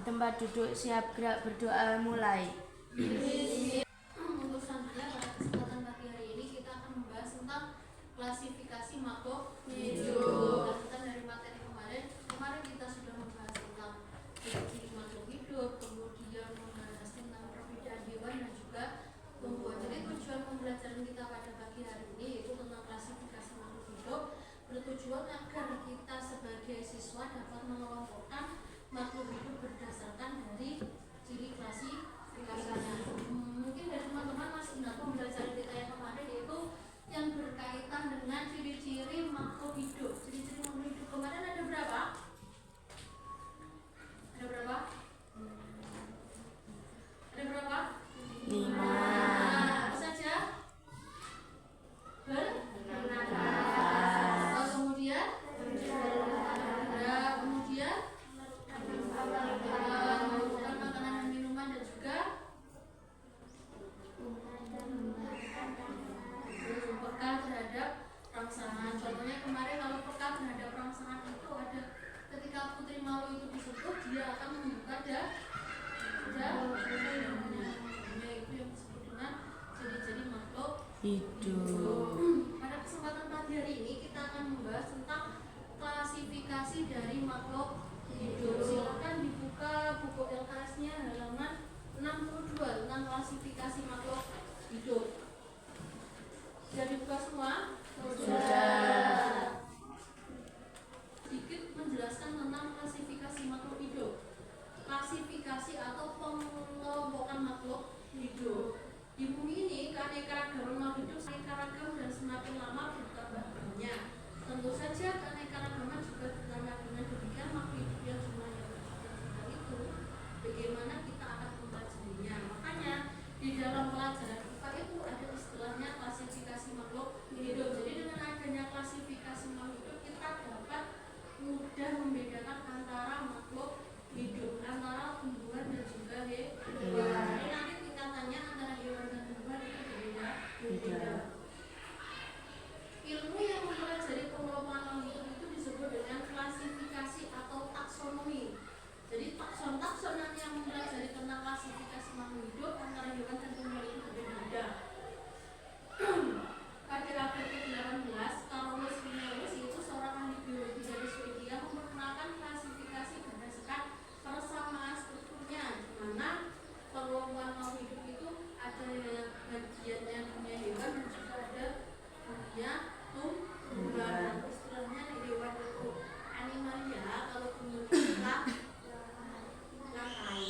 Di tempat duduk siap gerak berdoa mulai. Untuk selanjutnya pada kesempatan pagi hari ini kita akan membahas tentang klasifikasi makhluk hidup. Lanjutan dari materi kemarin kita sudah membahas tentang ciri-ciri makhluk hidup, kemudian membahas tentang perbedaan hewan dan juga tumbuhan. Jadi tujuan pembelajaran kita pada pagi hari ini yaitu tentang klasifikasi makhluk hidup, bertujuan agar kita sebagai siswa dapat mengelompokkan makhluk hidup berdasarkan dari ciri klasifikasinya. Mungkin dari teman-teman masih ingat pembelajaran kita yang kemarin yaitu yang berkaitan dengan ciri-ciri makhluk hidup. Ciri-ciri makhluk hidup kemarin ada berapa? Ada berapa? Ada berapa? 5. Apa saja? Kemudian kemudian merupakan makanan dan minuman dan juga peka terhadap rangsangan. Contohnya kemarin kalau peka terhadap rangsangan itu ada ketika putri malu itu disentuh dia akan membuka daunnya. Itu yang disebut dengan ciri-ciri makhluk Hidup. Pada kesempatan pagi hari ini kita akan membahas tentang klasifikasi dari makhluk hidup. Silakan dibuka buku LKS-nya halaman 62 tentang klasifikasi makhluk hidup. Sudah dibuka semua? Sudah. Sedikit menjelaskan tentang klasifikasi makhluk hidup. Klasifikasi atau pengelompokan makhluk hidup. Di bumi ini keanekaragaman makhluk hidup semakin ragam dan semakin lama bertambah banyak. Tentu saja keanekaragaman juga bertambah dengan demikian makhluk hidup yang jumlahnya berjuta-juta itu bagaimana kita akan mempelajarinya. Makanya di dalam pelajaran IPA itu ada istilahnya klasifikasi makhluk hidup. Jadi dengan adanya klasifikasi makhluk hidup kita dapat mudah membedakan antara makhluk hidup, antara tumbuhan dan juga hewan. Jadi nanti tingkatannya antara hewan dan tumbuhan itu berbeda. Ilmu yang mempelajari pengelompokan makhluk hidup itu disebut dengan klasifikasi atau taksonomi. Jadi takson yang mempelajari tentang klasifikasi makhluk hidup antara hewan dan tumbuhan itu berbeda. Pada abad ke-18, Carolus Linnaeus yaitu seorang ahli biologi dari Swedia memperkenalkan klasifikasi berdasarkan persamaan strukturnya, di mana pengelompokan makhluk hidup itu ada bagiannya dunia hewan dan juga ada dunia tumbuhan. Istilahnya di hewan itu animalia, kalau tumbuhan kita lantai.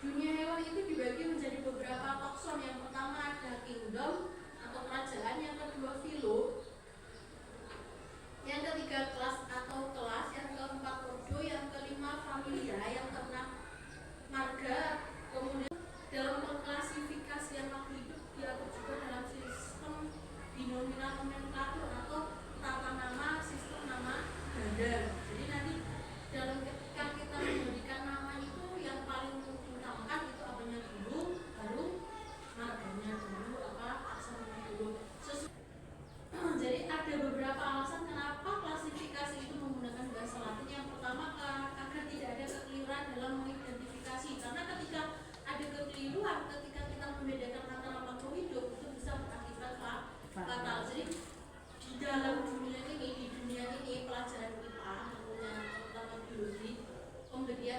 Dunia hewan itu dibagi menjadi beberapa taxon. Yang pertama ada kingdom atau kerajaan, yang kedua phylum, yang ketiga kelas atau kelas, yang keempat ordo, yang kelima familia, yang keenam marga. Kemudian dalam pengklasifikasian makhluk hidup diatur juga dalam sistem binominal nomenklatur atau tata nama sistem nama ganda. Jadi nanti dalam ketika kita memberikan nama itu yang paling utamakan itu apanya dulu, baru marganya dulu, apa aksennya dulu. Jadi ada beberapa alasan kenapa klasifikasi itu menggunakan bahasa Latin. Yang pertama agar tidak ada kekeliruan dalam mengidentifikasi, karena ketika ada kekeliruan ketika kita membedakan antara makhluk hidup itu bisa berakibat fatal. Jadi di dalam dunia ini pelajaran IPA terutama biologi, pemberian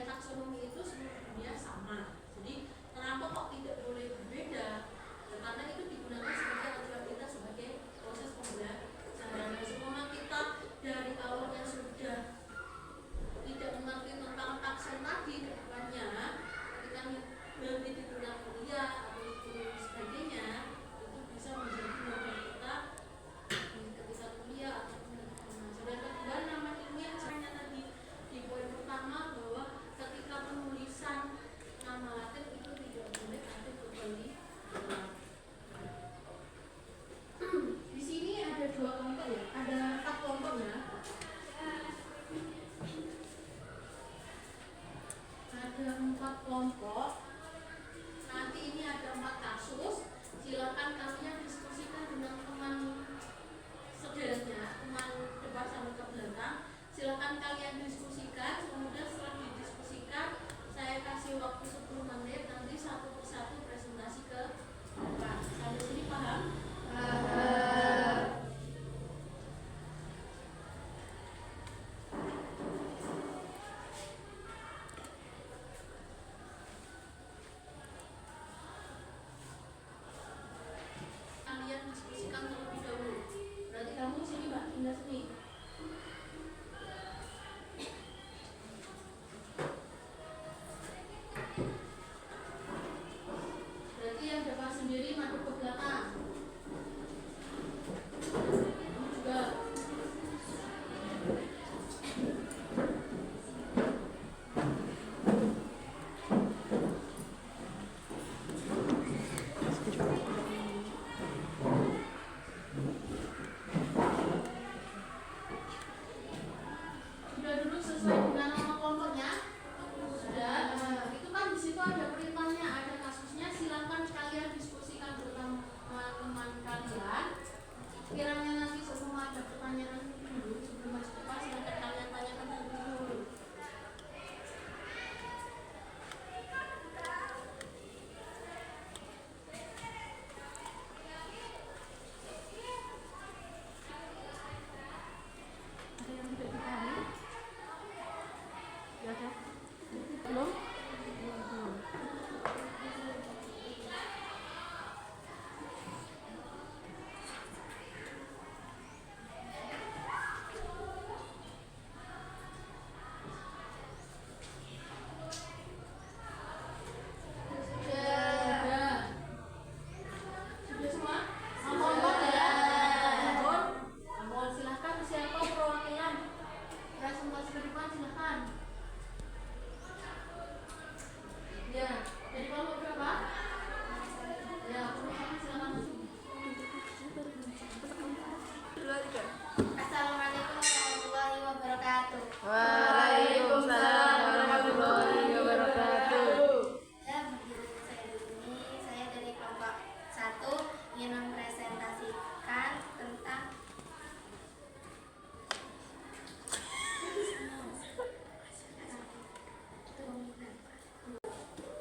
Waalaikumsalam warahmatullahi wabarakatuh. Ya, begini saya di sini. Saya dari kelompok 1 ingin mempresentasikan tentang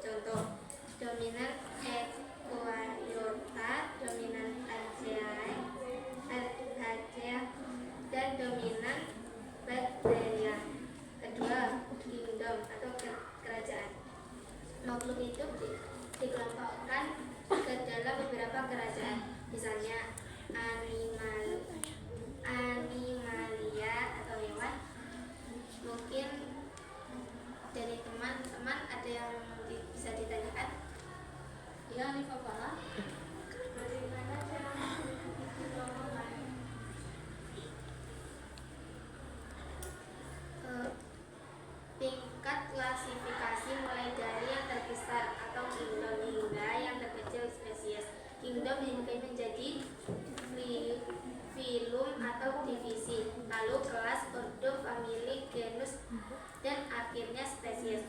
contoh dominan Equaiota, dominan Achaea, dan dominan Bacteria. Kedua, kingdom atau kerajaan. Makhluk hidup dikelompokkan ke dalam beberapa kerajaan, misalnya animalia atau hewan. Mungkin dari teman-teman ada yang bisa ditanyakan? Ya, Nifah Farah. Bagaimana cara dikelompokkan? Tingkat klasifikasi mulai dari yang terbesar atau kingdom hingga yang terkecil spesies. Kingdom hingga menjadi filum atau divisi, lalu kelas, ordo, famili, genus, dan akhirnya spesies.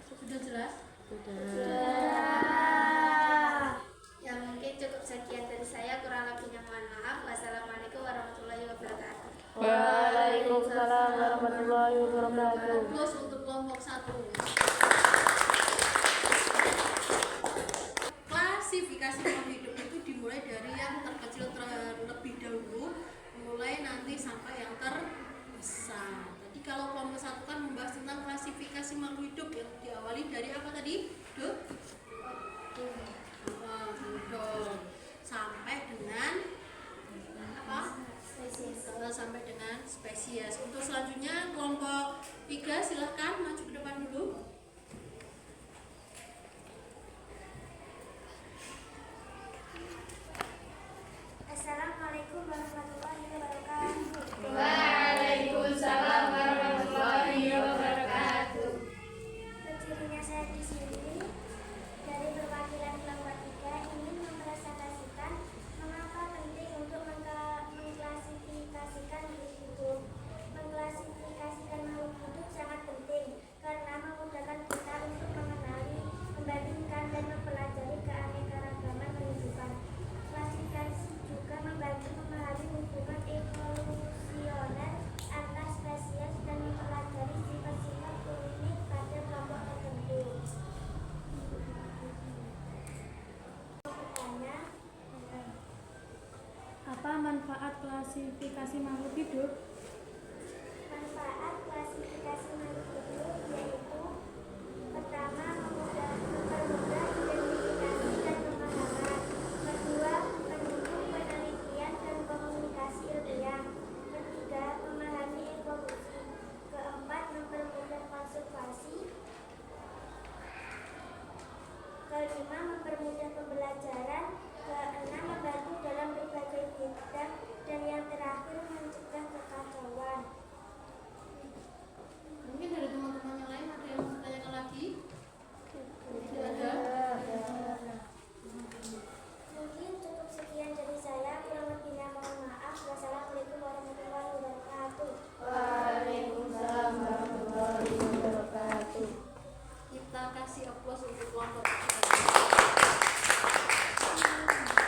Sudah jelas? Ya, mungkin cukup sekian dari saya, kurang lebihnya mohon maaf. Wassalamualaikum warahmatullahi wabarakatuh. Waalaikumsalam warahmatullahi wabarakatuh. Close untuk kelompok 1. Klasifikasi makhluk hidup itu dimulai dari yang terkecil terlebih dahulu, mulai nanti sampai yang terbesar. Jadi kalau kelompok 1 kan membahas tentang klasifikasi makhluk hidup yang diawali dari apa tadi? Sampai dengan apa? Sampai dengan spesies. Untuk selanjutnya kelompok 3 silahkan maju ke depan dulu. Assalamualaikum warahmatullahi wabarakatuh. Waalaikumsalam warahmatullahi wabarakatuh. Berdirinya saya di sini dari perwakilan kelompok 3 ingin mempresentasikan mengapa penting untuk mengklasifikasikan makhluk hidup. Mengklasifikasikan makhluk hidup sangat penting karena memudahkan kita untuk mengenali, membandingkan, dan mempelajari keanekaragaman kehidupan. Klasifikasi juga membantu memahami hubungan evolusioner antar spesies dan mempelajari sifat-sifat unik pada kelompok tertentu. Apa manfaat klasifikasi makhluk hidup? Manfaat klasifikasi makhluk hidup yaitu pertama, mempermudah identifikasi dan pemahaman. Kedua, mendukung penelitian dan komunikasi ilmiah. Ketiga, memahami evolusi. Keempat, mempermudah konservasi. Kelima, mempermudah pembelajaran. Keenam, membantu dalam berbagai bidang. Dan yang terakhir, mencegah kekacauan. Mungkin dari teman-teman yang lain ada yang mau ditanyakan lagi? Tidak ada? Mungkin cukup sekian dari saya, kurang lebihnya mohon maaf. Wassalamualaikum warahmatullahi wabarakatuh. Waalaikumsalam warahmatullahi wabarakatuh. Kita kasih aplaus untuk kelompok.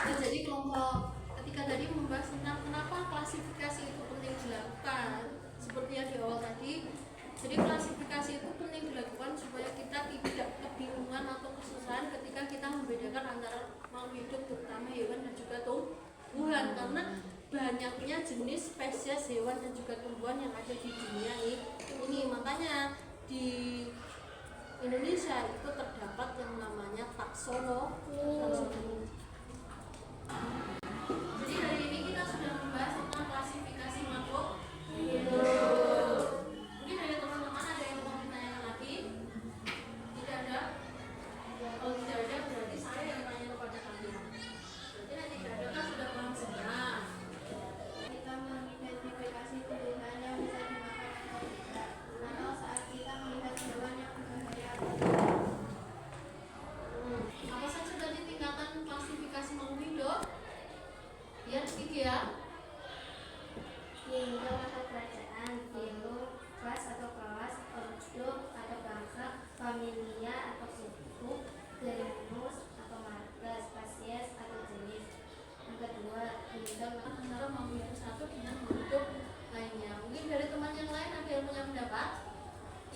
Nah, jadi kelompok ketiga tadi membahas tentang kenapa klasifikasi itu penting dilakukan. Seperti yang di awal tadi, jadi klasifikasi itu penting dilakukan supaya kita tidak kebingungan atau kesusahan ketika kita membedakan antara makhluk hidup, terutama hewan dan juga tumbuhan, karena banyaknya jenis spesies hewan dan juga tumbuhan yang ada di dunia ini. Makanya di Indonesia itu terdapat yang namanya taksonomi. Jadi hari ini kita sudah membahas tentang klasifikasi makhluk hidup. Mungkin dari teman-teman ada yang mau ditanyakan lagi? Tidak ada? Kalau tidak ada berarti saya yang tanya kepada kalian. Berarti yang tidak ada kan sudah paham semua. Kita mengidentifikasi tumbuhan yang bisa dimakan atau tidak, atau saat kita melihat hewan yang berbahaya atau tidak. Apa saja tadi tingkatan klasifikasi makhluk hidup? Ya, Kingdom atau kerajaan, filum kelas atau kelas, ordo atau bangsa, familia atau suku, genus atau marga, spesies atau jenis. Yang kedua, kingdom Antara mampu yang satu dengan bentuk lainnya. Mungkin dari teman yang lain ada yang punya pendapat?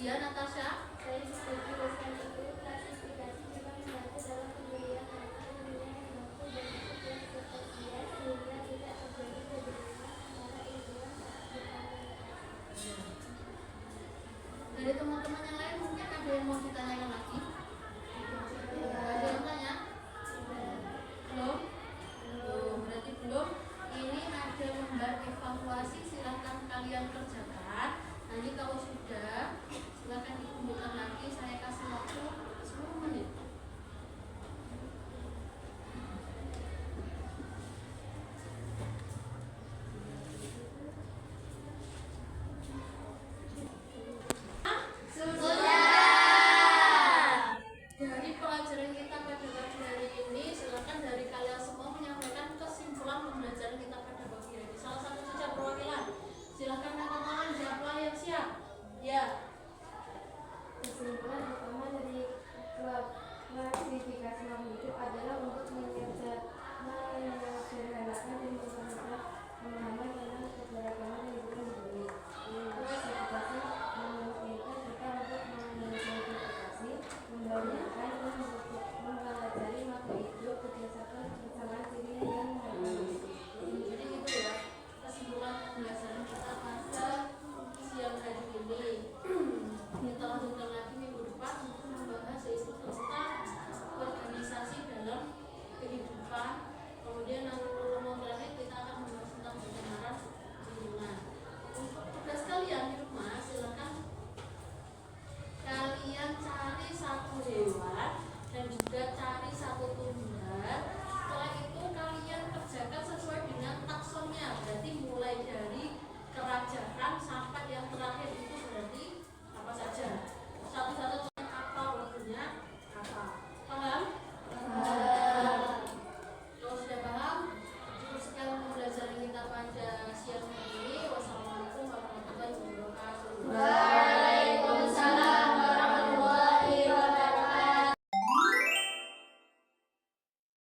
Iya, Natasha. Saya setuju dengan itu. Klasifikasi juga membantu dalam pemberian nama ilmiah yang mampu bentuk dan spesies sehingga tidak terjadi kebingungan antara ilmuwan saat bertanya. Dari teman-teman yang lain mungkin ada yang mau ditanyakan lagi? Ada yang tanya? Belum? Belum, berarti belum. Ini ada lembar evaluasi, silahkan kalian kerjakan.